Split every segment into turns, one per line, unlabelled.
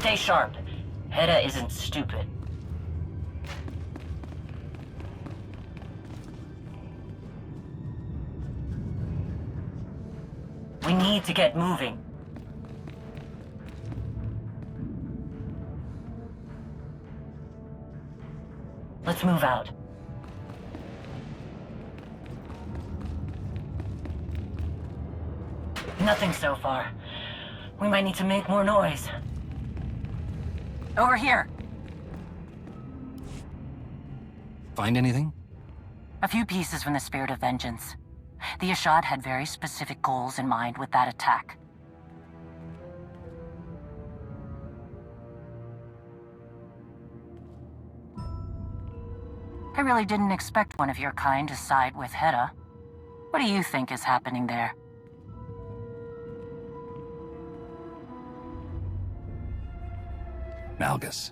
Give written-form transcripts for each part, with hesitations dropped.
Stay sharp. Hedda isn't stupid. We need to get moving. Let's move out. Nothing so far. We might need to make more noise. Over here.
Find anything?
A few pieces from the Spirit of Vengeance. The Ashad had very specific goals in mind with that attack. I really didn't expect one of your kind to side with Hedda. What do you think is happening there?
Malgus.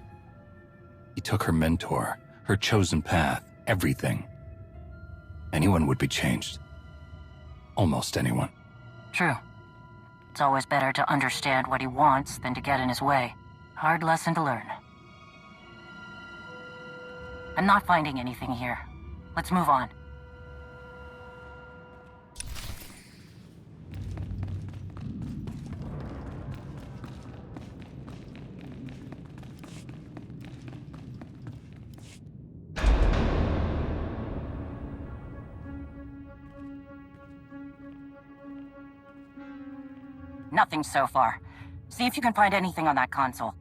He took her mentor, her chosen path, everything. Anyone would be changed. Almost anyone.
True. It's always better to understand what he wants than to get in his way. Hard lesson to learn. I'm not finding anything here. Let's move on. Nothing so far. See if you can find anything on that console.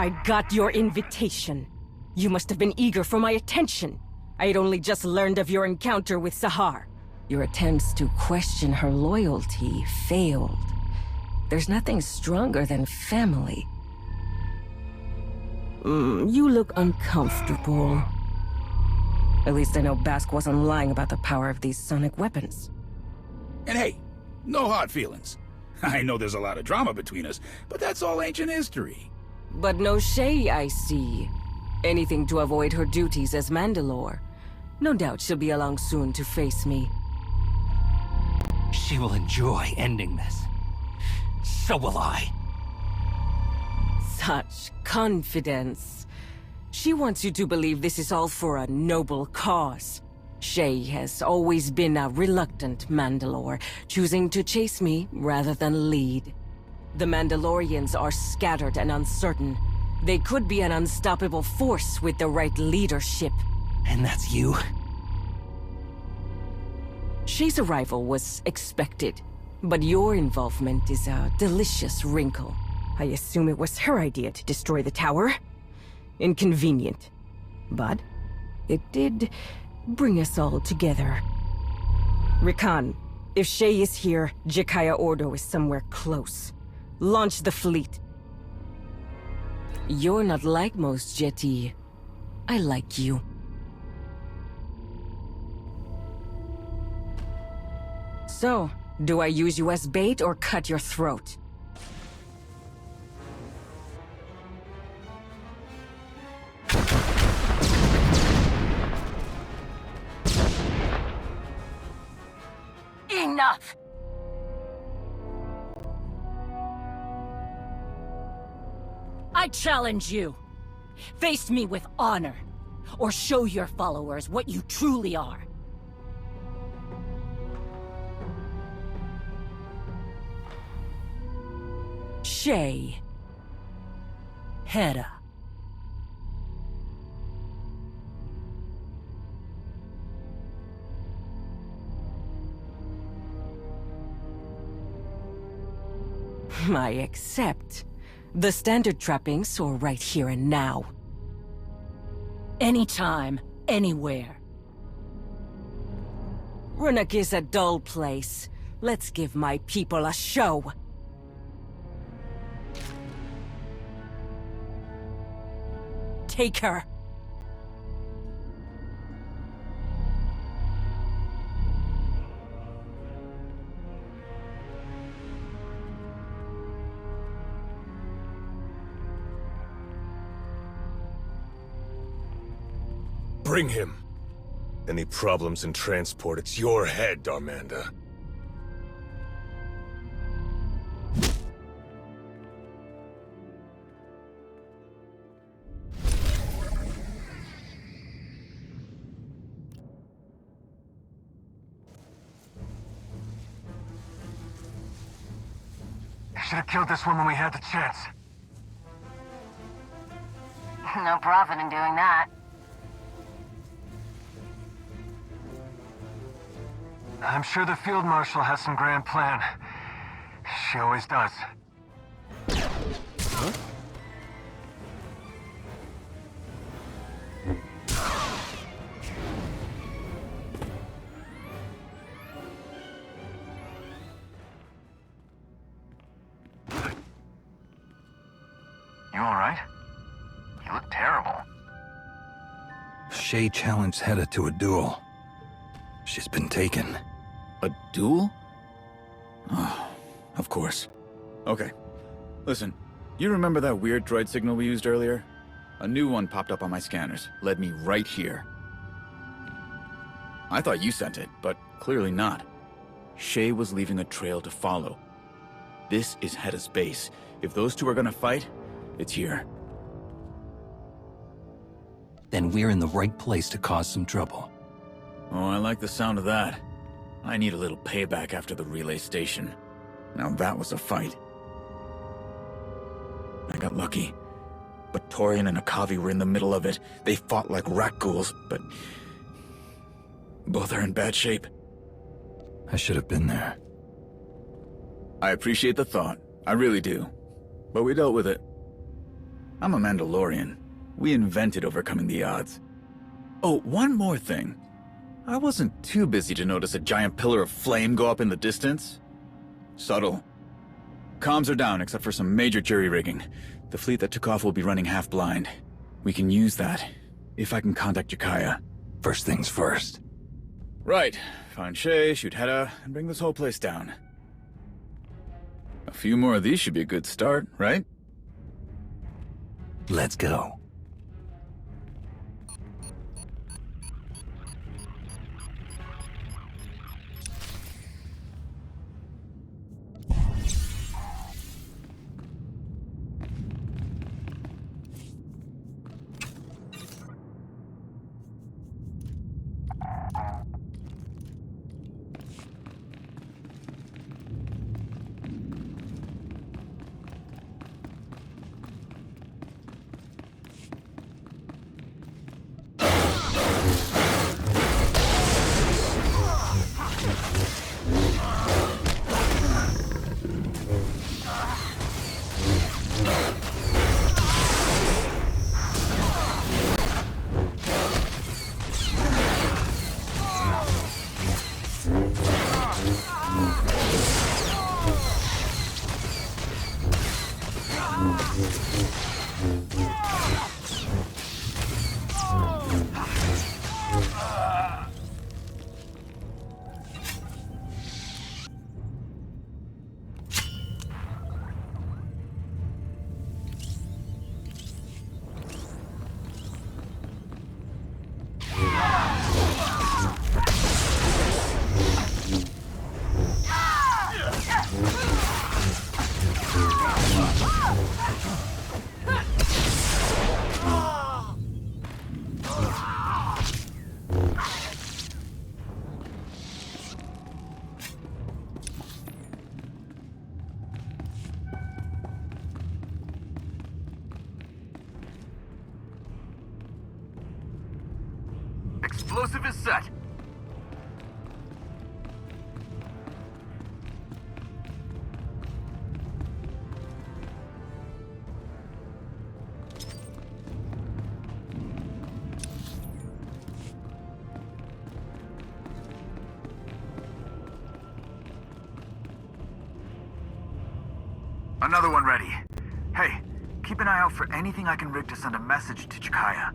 I got your invitation. You must have been eager for my attention. I had only just learned of your encounter with Sahar. Your attempts to question her loyalty failed. There's nothing stronger than family. You look uncomfortable. At least I know Bask wasn't lying about the power of these sonic weapons.
And hey, no hard feelings. I know there's a lot of drama between us, but that's all ancient history.
But no Shay, I see. Anything to avoid her duties as Mandalore. No doubt she'll be along soon to face me.
She will enjoy ending this. So will I.
Such confidence. She wants you to believe this is all for a noble cause. Shay has always been a reluctant Mandalore, choosing to chase me rather than lead. The Mandalorians are scattered and uncertain. They could be an unstoppable force with the right leadership.
And that's you?
Shay's arrival was expected, but your involvement is a delicious wrinkle. I assume it was her idea to destroy the tower. Inconvenient. But it did bring us all together. Rikan, if Shay is here, Jakaya Ordo is somewhere close. Launch the fleet. You're not like most Jedi. I like you. So, do I use you as bait or cut your throat?
enough! I challenge you. Face me with honor, or show your followers what you truly are.
Shay.
Hera.
I accept. The standard trappings are right here and now.
Anytime, anywhere.
Ruhnuk is a dull place. Let's give my people a show. Take her.
Bring him. Any problems in transport, it's your head, Darmanda.
Should have killed this one when we had the chance.
No profit in doing that.
I'm sure the Field Marshal has some grand plan. She always does.
Huh?
You alright? You look terrible.
Shay challenged Hedda to a duel. She's been taken.
A duel? Oh, of course. Okay. Listen, you remember that weird droid signal we used earlier? A new one popped up on my scanners, led me right here. I thought you sent it, but clearly not. Shay was leaving a trail to follow. This is Hedda's base. If those two are gonna fight, it's here.
Then we're in the right place to cause some trouble.
Oh, I like the sound of that. I need a little payback after the relay station. Now that was a fight. I got lucky. But Torian and Akavi were in the middle of it. They fought like rat ghouls, but... both are in bad shape.
I should have been there.
I appreciate the thought. I really do. But we dealt with it. I'm a Mandalorian. We invented overcoming the odds. Oh, one more thing. I wasn't too busy to notice a giant pillar of flame go up in the distance. Subtle. Comms are down except for some major jury-rigging. The fleet that took off will be running half-blind. We can use that, if I can contact Jakaya.
First things first.
Right. Find Shay, shoot Hedda, and bring this whole place down. A few more of these should be a good start, right?
Let's go.
explosive is set. Another one ready. Hey, keep an eye out for anything I can rig to send a message to Jakaya.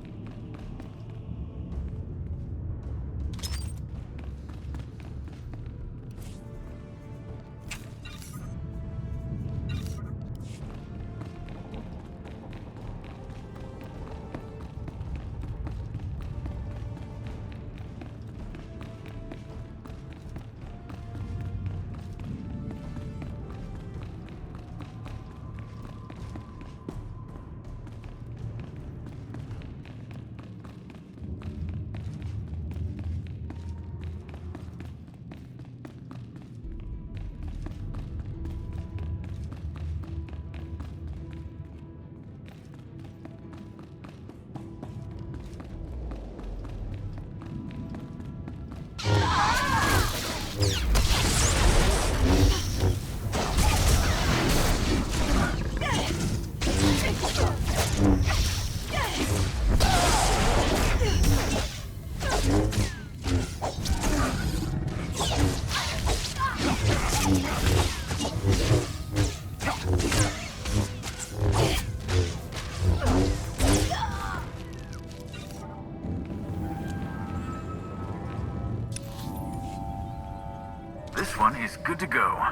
This one is good to go.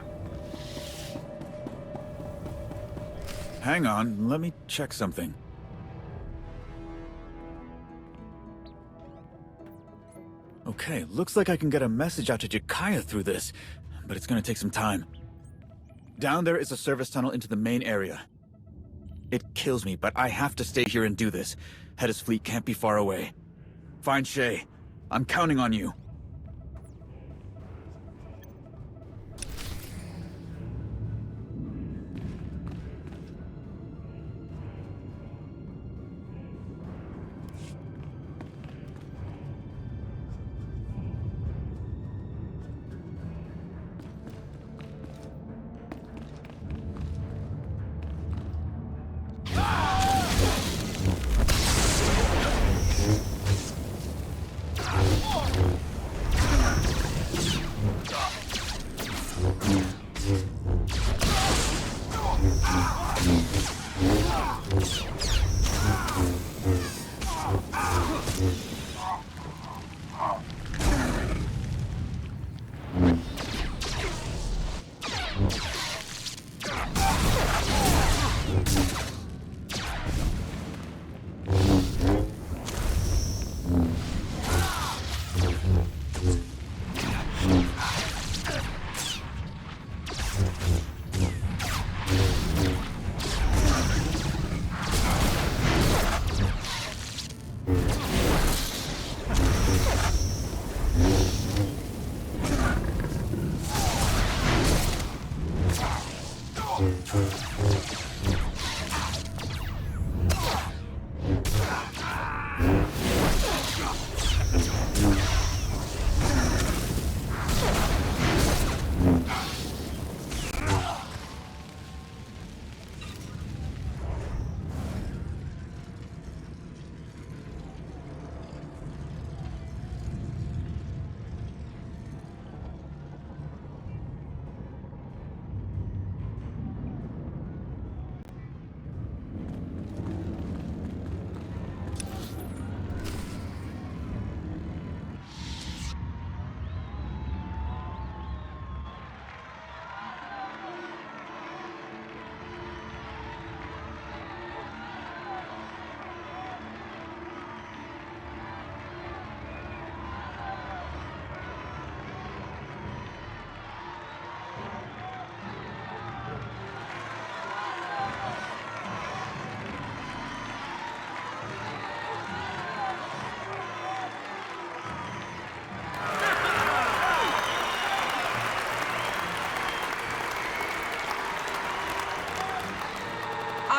Hang on, let me check something. Okay, looks like I can get a message out to Jakaya through this, but it's gonna take some time. Down there is a service tunnel into the main area. It kills me, but I have to stay here and do this. Hedda's fleet can't be far away. Find Shay. I'm counting on you.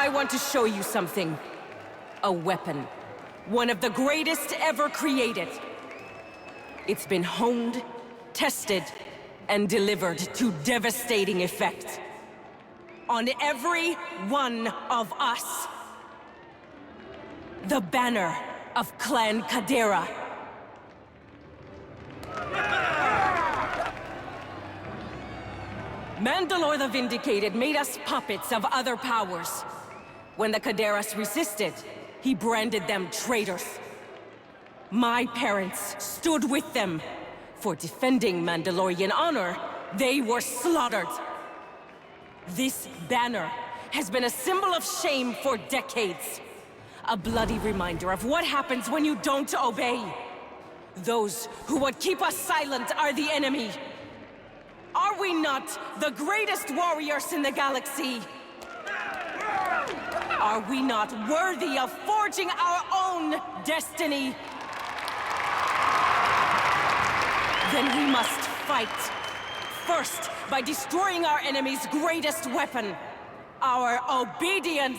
I want to show you something. A weapon. One of the greatest ever created. It's been honed, tested, and delivered to devastating effect. On every one of us. The banner of Clan Kadera. Mandalore the Vindicated made us puppets of other powers. When the Kaderas resisted, he branded them traitors. My parents stood with them. For defending Mandalorian honor, they were slaughtered. This banner has been a symbol of shame for decades. A bloody reminder of what happens when you don't obey. Those who would keep us silent are the enemy. Are we not the greatest warriors in the galaxy? Are we not worthy of forging our own destiny? Then we must fight. First, by destroying our enemy's greatest weapon, our obedience.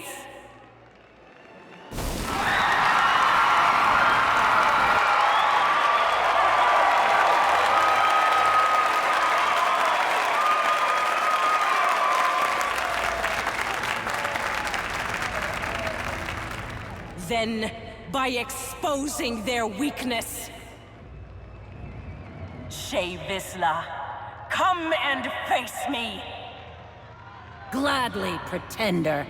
Then, by exposing their weakness. Shay Vizsla, come and face me!
Gladly, Pretender.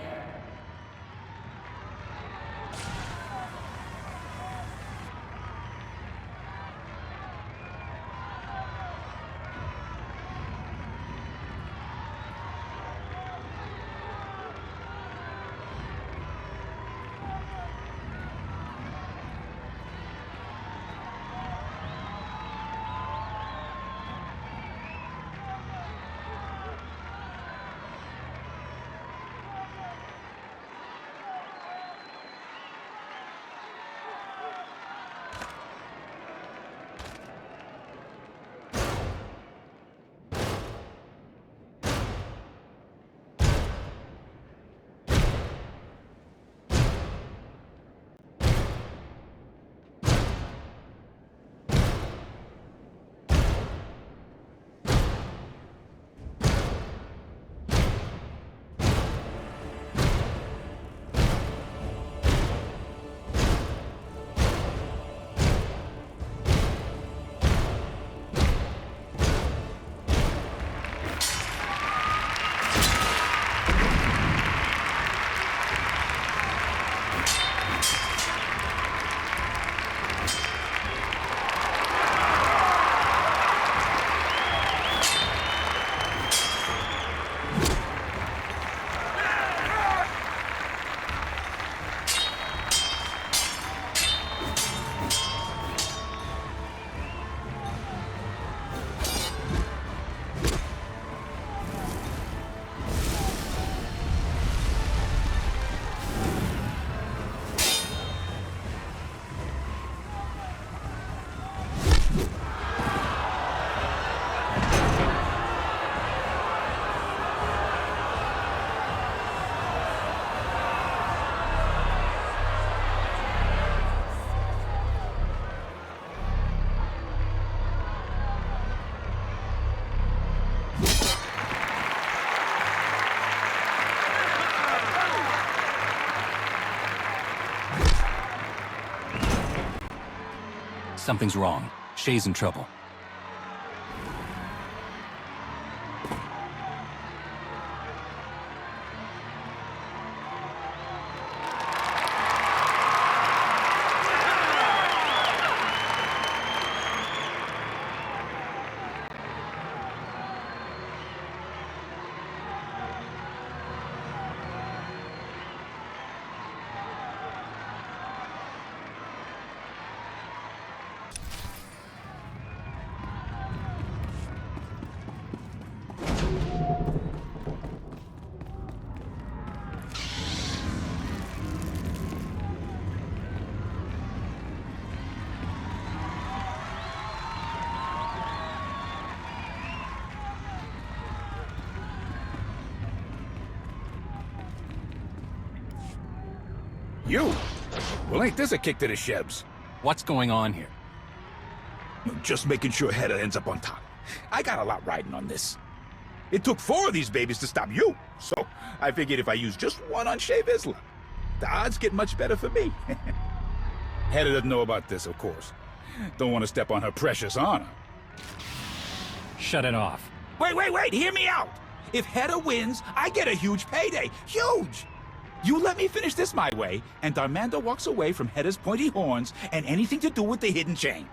Something's wrong. Shay's in trouble.
You? Well, ain't this a kick to the shebs?
What's going on here?
Just making sure Hedda ends up on top. I got a lot riding on this. It took 4 of these babies to stop you, so I figured if I use just one on Shea Vizsla, the odds get much better for me. Hedda doesn't know about this, of course. Don't want to step on her precious honor.
Shut it off.
Wait, hear me out! If Hedda wins, I get a huge payday. Huge! You let me finish this my way, and Darmanda walks away from Hedda's pointy horns and anything to do with the hidden chain.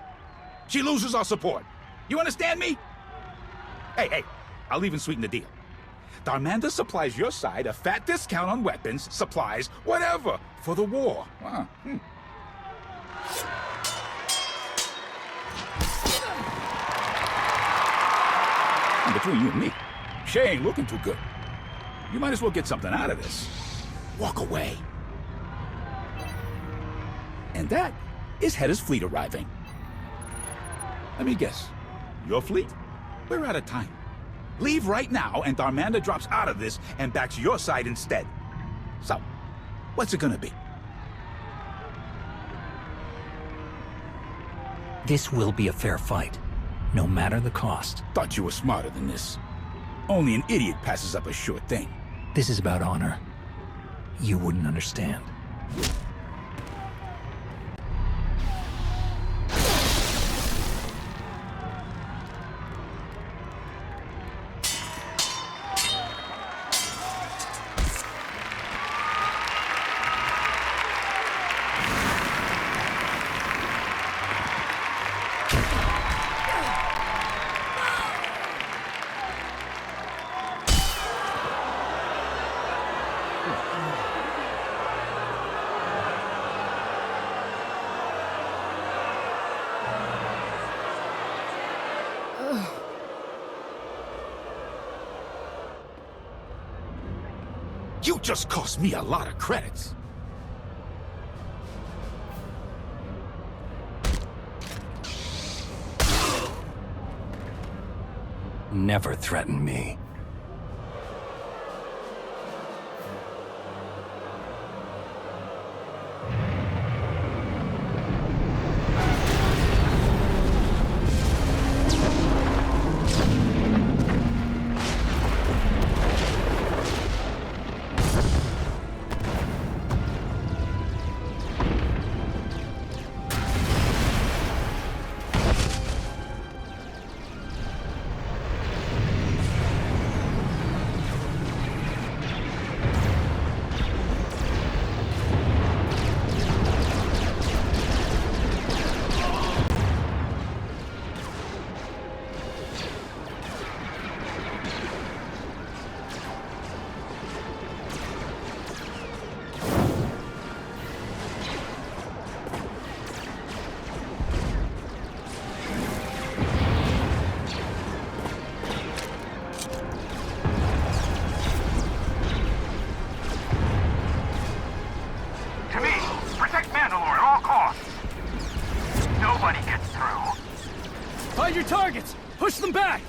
She loses our support. You understand me? Hey, I'll even sweeten the deal. Darmanda supplies your side a fat discount on weapons, supplies, whatever, for the war. And between you and me, Shea ain't looking too good. You might as well get something out of this. Walk away. And that is Hedda's fleet arriving. Let me guess. Your fleet? We're out of time. Leave right now, and Darmanda drops out of this and backs your side instead. So, what's it gonna be?
This will be a fair fight, no matter the cost.
Thought you were smarter than this. Only an idiot passes up a sure thing.
This is about honor. You wouldn't understand.
You just cost me a lot of credits.
Never threaten me.
To me, protect Mandalore at all costs. Nobody gets through.
Find your targets! Push them back!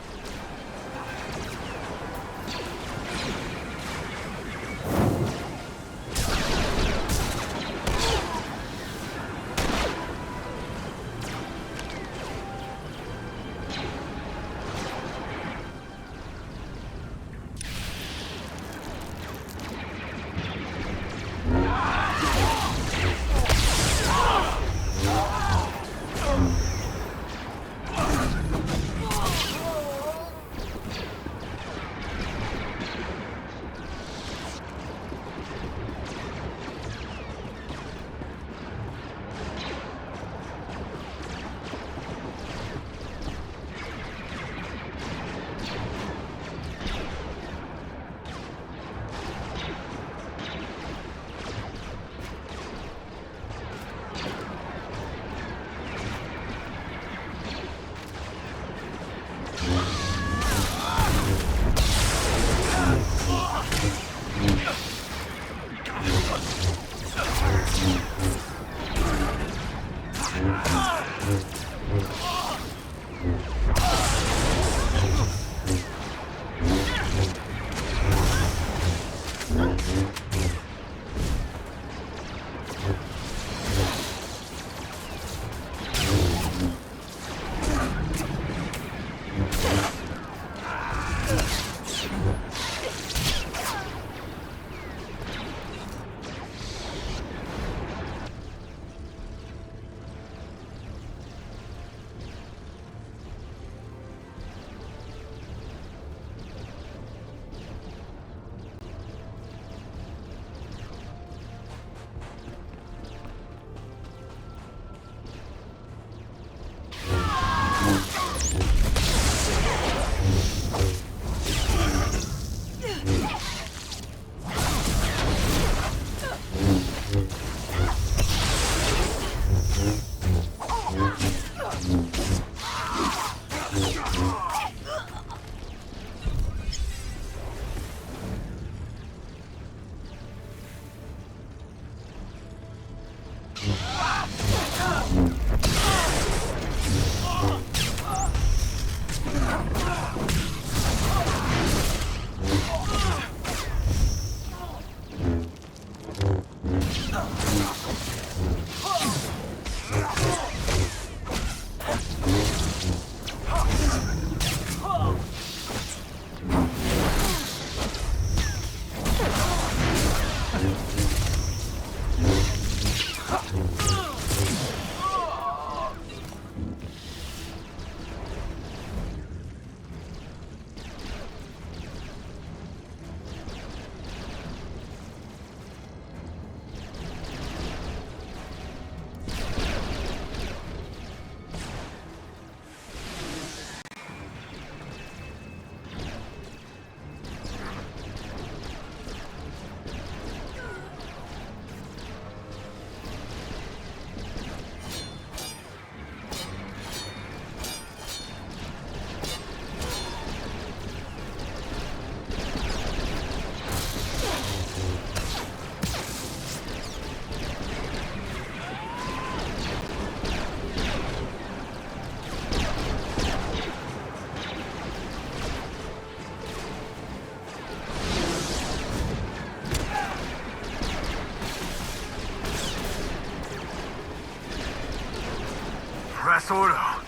SWTOR,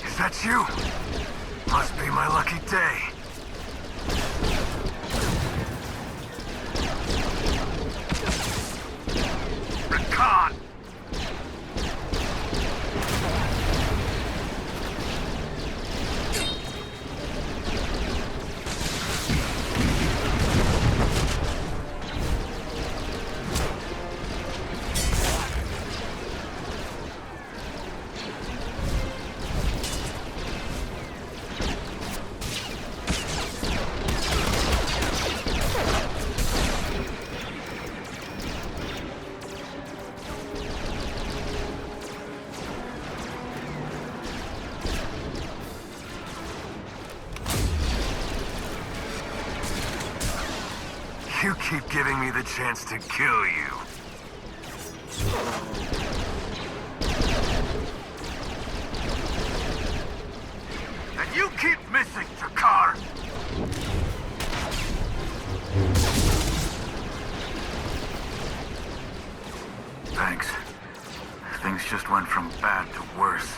is that you? Must be my lucky day. Recon! You keep giving me the chance to kill you. And you keep missing, Jakar! Thanks. Things just went from bad to worse.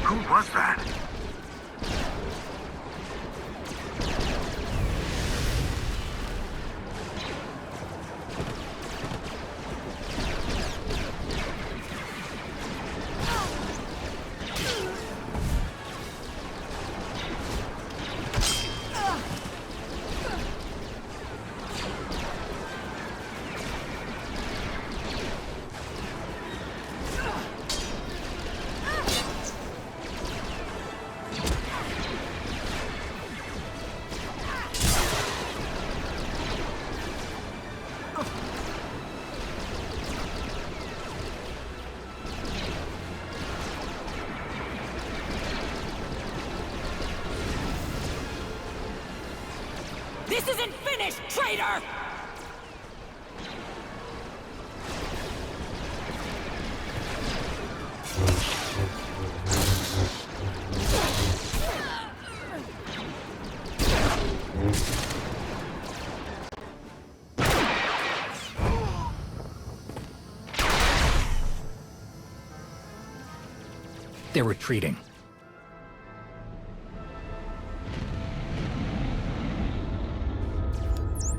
Who was that?
This isn't finished, traitor!
They're retreating.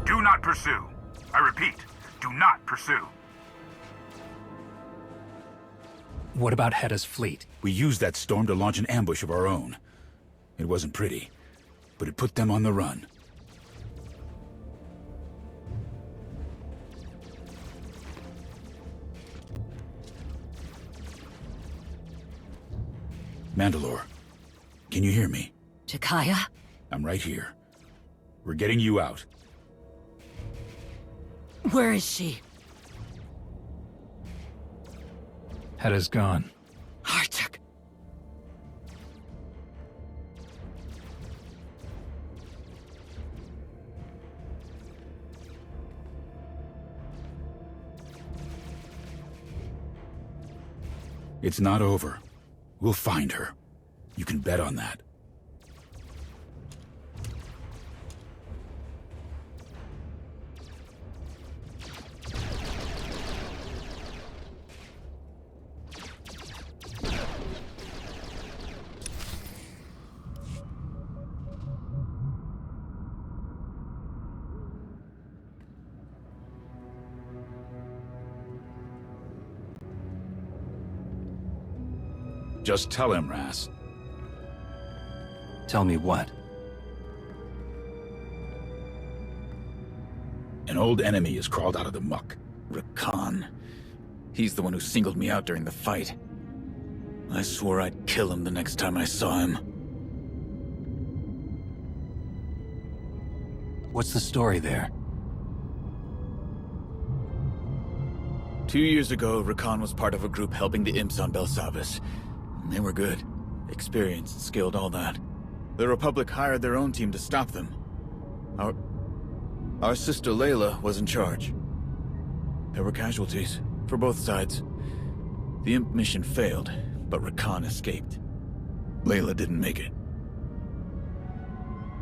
Do not pursue. I repeat, do not pursue.
What about Hedda's fleet?
We used that storm to launch an ambush of our own. It wasn't pretty, but it put them on the run. Mandalore, can you hear me?
Jakaya?
I'm right here. We're getting you out.
Where is she?
Hedda's gone.
Artuk.
It's not over. We'll find her. You can bet on that. Just tell him, Ras.
Tell me what?
An old enemy has crawled out of the muck.
Rakan. He's the one who singled me out during the fight. I swore I'd kill him the next time I saw him.
What's the story there?
2 years ago, Rakan was part of a group helping the imps on Belsavis. They were good. Experienced, skilled, all that. The Republic hired their own team to stop them. Our sister Layla was in charge. There were casualties, for both sides. The imp mission failed, but Rakan escaped. Layla didn't make it.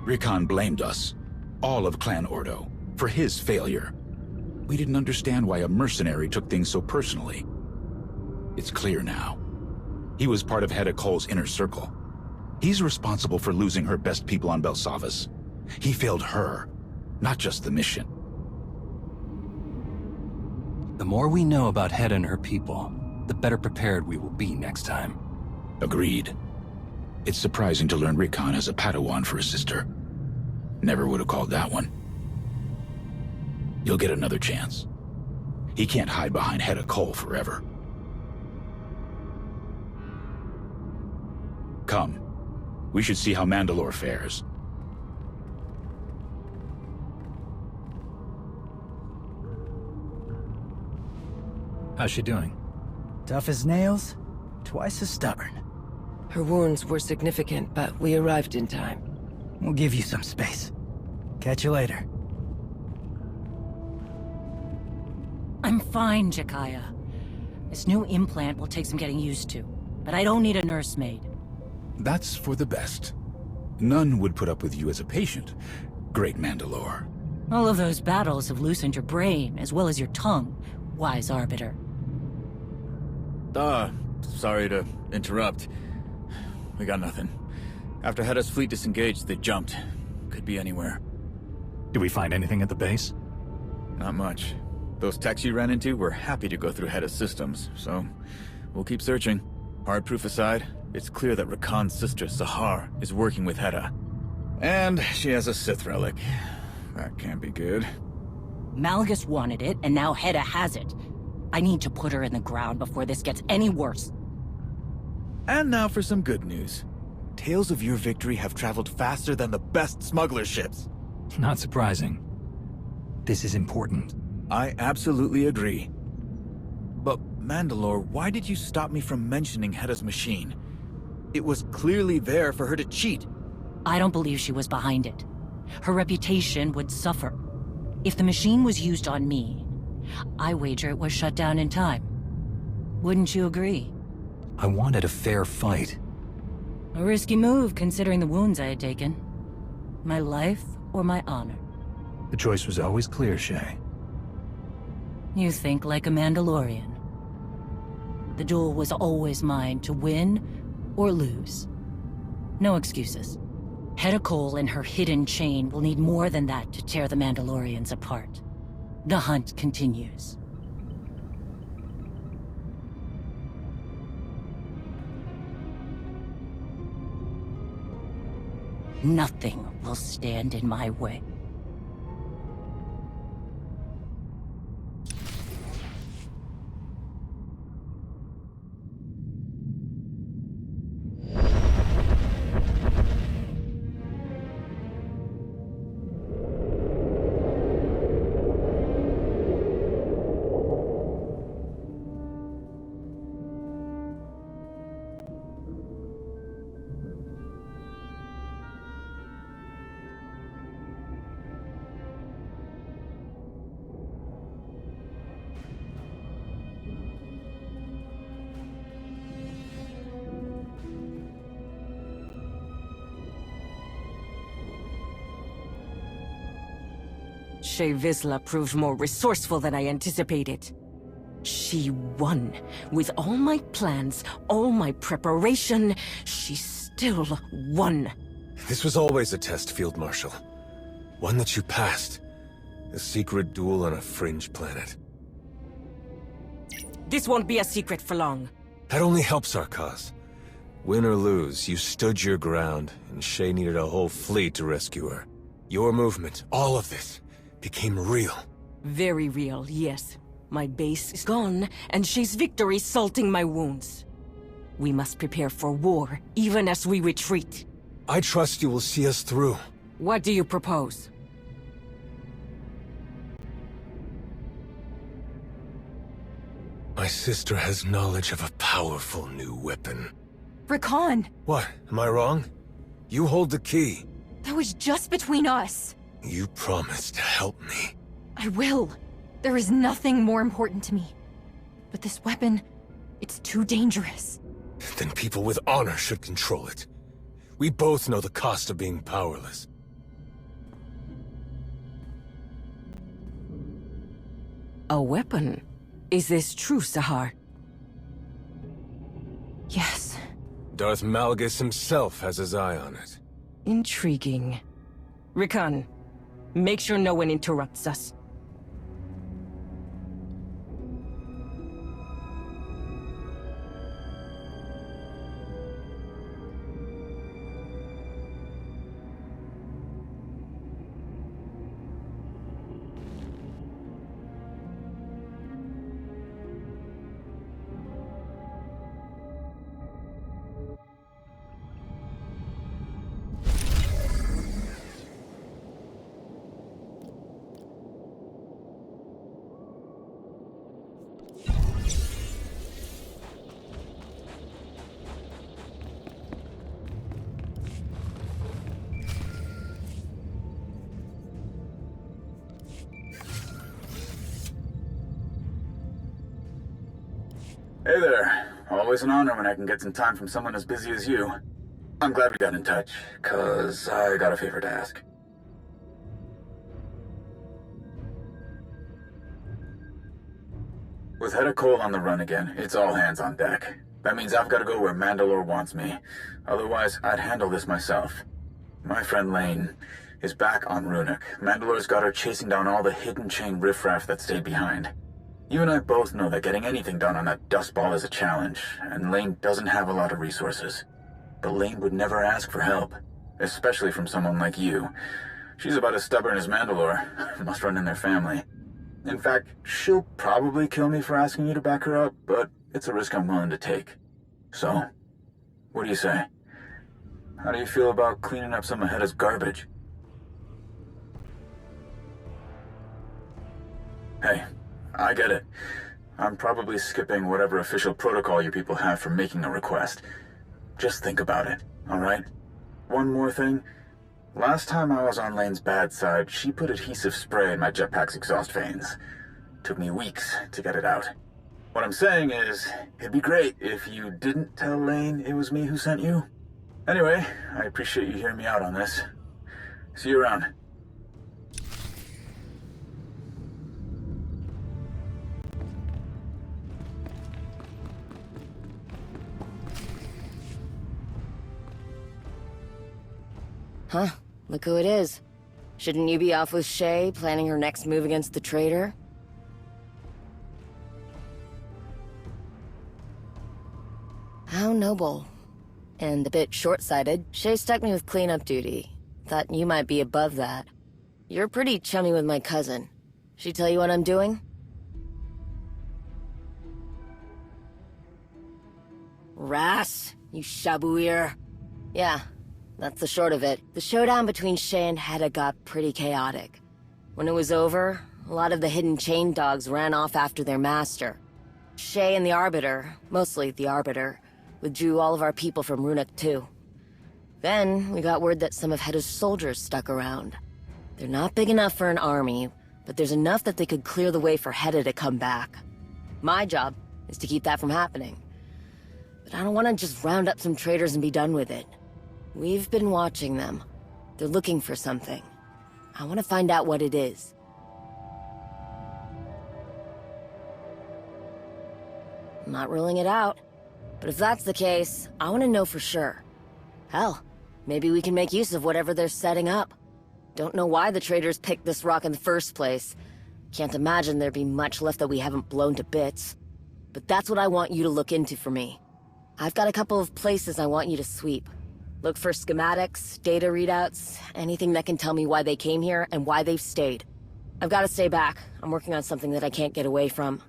Rakan blamed us, all of Clan Ordo, for his failure. We didn't understand why a mercenary took things so personally. It's clear now. He was part of Hedda Cole's inner circle. He's responsible for losing her best people on Belsavis. He failed her, not just the mission.
The more we know about Hedda and her people, the better prepared we will be next time.
Agreed. It's surprising to learn Rakan has a Padawan for a sister. Never would have called that one. You'll get another chance. He can't hide behind Hedda Cole forever. Come. We should see how Mandalore fares.
How's she doing?
Tough as nails, twice as stubborn.
Her wounds were significant, but we arrived in time.
We'll give you some space. Catch you later.
I'm fine, Jakaya. This new implant will take some getting used to, but I don't need a nursemaid.
That's for the best. None would put up with you as a patient, great Mandalore.
All of those battles have loosened your brain, as well as your tongue, wise arbiter.
Sorry to interrupt. We got nothing. After Hedda's fleet disengaged, they jumped. Could be anywhere.
Did we find anything at the base?
Not much. Those techs you ran into were happy to go through Hedda's systems, so we'll keep searching. Hard proof aside, it's clear that Rakan's sister, Sahar, is working with Hedda. And she has a Sith relic. That can't be good.
Malgus wanted it, and now Hedda has it. I need to put her in the ground before this gets any worse.
And now for some good news. Tales of your victory have traveled faster than the best smuggler ships.
Not surprising. This is important.
I absolutely agree. But Mandalore, why did you stop me from mentioning Hedda's machine? It was clearly there for her to cheat.
I don't believe she was behind it. Her reputation would suffer. If the machine was used on me, I wager it was shut down in time. Wouldn't you agree?
I wanted a fair fight.
A risky move, considering the wounds I had taken. My life or my honor?
The choice was always clear, Shay.
You think like a Mandalorian. The duel was always mine to win or lose. No excuses. Hedda Cole and her hidden chain will need more than that to tear the Mandalorians apart. The hunt continues. Nothing will stand in my way.
Vizsla proved more resourceful than I anticipated. She won. With all my plans, all my preparation, she still won.
This was always a test, Field Marshal. One that you passed. A secret duel on a fringe planet.
This won't be a secret for long.
That only helps our cause. Win or lose, you stood your ground, and Shay needed a whole fleet to rescue her. Your movement, all of this, became real.
Very real, yes. My base is gone, and Shay's victory salting my wounds. We must prepare for war, even as we retreat.
I trust you will see us through.
What do you propose?
My sister has knowledge of a powerful new weapon.
Rakan!
What? Am I wrong? You hold the key.
That was just between us.
You promised to help me.
I will. There is nothing more important to me. But this weapon, it's too dangerous.
Then people with honor should control it. We both know the cost of being powerless.
A weapon? Is this true, Sahar?
Yes.
Darth Malgus himself has his eye on it.
Intriguing. Rakan, make sure no one interrupts us.
Hey there. Always an honor when I can get some time from someone as busy as you. I'm glad we got in touch, 'cause I got a favor to ask. With Hedda Cole on the run again, it's all hands on deck. That means I've got to go where Mandalore wants me. Otherwise, I'd handle this myself. My friend Lane is back on Ruhnuk. Mandalore's got her chasing down all the hidden chain riffraff that stayed behind. You and I both know that getting anything done on that dust ball is a challenge, and Lane doesn't have a lot of resources. But Lane would never ask for help, especially from someone like you. She's about as stubborn as Mandalore. Must run in their family. In fact, she'll probably kill me for asking you to back her up, but it's a risk I'm willing to take. So, what do you say? How do you feel about cleaning up some of Hedda's garbage? Hey, I get it. I'm probably skipping whatever official protocol you people have for making a request. Just think about it, alright? One more thing. Last time I was on Lane's bad side, she put adhesive spray in my jetpack's exhaust fans. Took me weeks to get it out. What I'm saying is, it'd be great if you didn't tell Lane it was me who sent you. Anyway, I appreciate you hearing me out on this. See you around.
Huh? Look who it is. Shouldn't you be off with Shay, planning her next move against the traitor? How noble. And a bit short-sighted, Shay stuck me with cleanup duty. Thought you might be above that. You're pretty chummy with my cousin. She tell you what I'm doing? Ras, you shabooer. Yeah, that's the short of it. The showdown between Shay and Hedda got pretty chaotic. When it was over, a lot of the hidden chain dogs ran off after their master. Shay and the Arbiter, mostly the Arbiter, withdrew all of our people from Ruhnuk too. Then, we got word that some of Hedda's soldiers stuck around. They're not big enough for an army, but there's enough that they could clear the way for Hedda to come back. My job is to keep that from happening. But I don't want to just round up some traitors and be done with it. We've been watching them. They're looking for something. I want to find out what it is. I'm not ruling it out. But if that's the case, I want to know for sure. Hell, maybe we can make use of whatever they're setting up. Don't know why the traitors picked this rock in the first place. Can't imagine there'd be much left that we haven't blown to bits. But that's what I want you to look into for me. I've got a couple of places I want you to sweep. Look for schematics, data readouts, anything that can tell me why they came here and why they've stayed. I've got to stay back. I'm working on something that I can't get away from.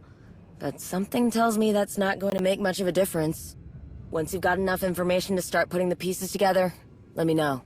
But something tells me that's not going to make much of a difference. Once you've got enough information to start putting the pieces together, let me know.